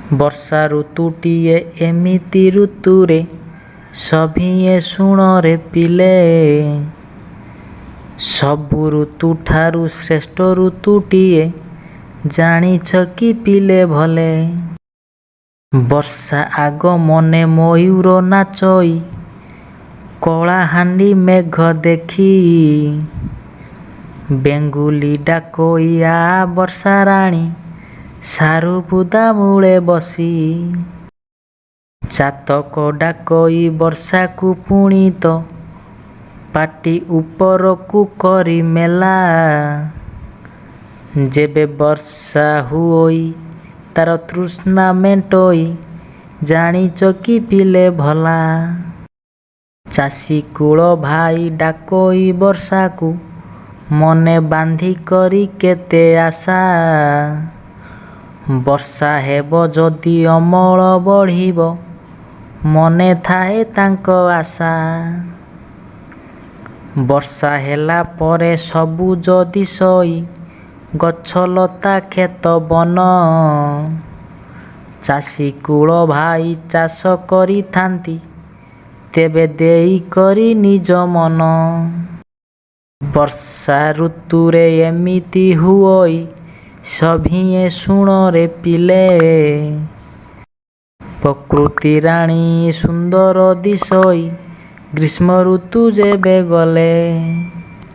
ବର୍ଷା ଋତୁଟିଏ ଏମିତି ଋତୁରେ ସଭିଏ ଶୁଣରେ ପିଲେ। ସବୁ ଋତୁଠାରୁ ଶ୍ରେଷ୍ଠ ଋତୁଟିଏ ଜାଣିଛ କି ପିଲେ ଭଲେ। ବର୍ଷା ଆଗମନେ ମୟୂର ନାଚଇ କଳାହାଣ୍ଡି ମେଘ ଦେଖି। ବେଙ୍ଗୁଲି ଡାକଇ ଆ ବର୍ଷା ରାଣୀ ସାରୁ ବୁଦା ମୂଳେ ବସି। ଚାତକ ଡାକଇ ବର୍ଷାକୁ ପୁଣି ତ ପାଟି ଉପରକୁ କରି ମେଲା। ଯେବେ ବର୍ଷା ହୁଅଇ ତାର ତୃଷ୍ଣା ମେଣ୍ଟଇ ଜାଣିଛ କି ପିଲେ ଭଲା। ଚାଷୀ କୂଳ ଭାଇ ଡାକଇ ବର୍ଷାକୁ ମନେ ବାନ୍ଧି କରି କେତେ ଆଶା। ବର୍ଷା ହେବ ଯଦି ଅମଳ ବଢ଼ିବ ମନେ ଥାଏ ତାଙ୍କ ଆଶା। ବର୍ଷା ହେଲା ପରେ ସବୁଜ ଦିଶଇ ଗଛଲତା କ୍ଷେତ ବନ। ଚାଷୀ କୂଳ ଭାଇ ଚାଷ କରିଥାନ୍ତି ତେବେ ଦେଇ କରି ନିଜ ମନ। ବର୍ଷା ଋତୁରେ ଏମିତି ହୁଅଇ ସଭିଏ ଶୁଣରେ ପିଲେ। ପ୍ରକୃତି ରାଣୀ ସୁନ୍ଦର ଦିଶଇ ଗ୍ରୀଷ୍ମ ଋତୁ ଯେବେ ଗଲେ।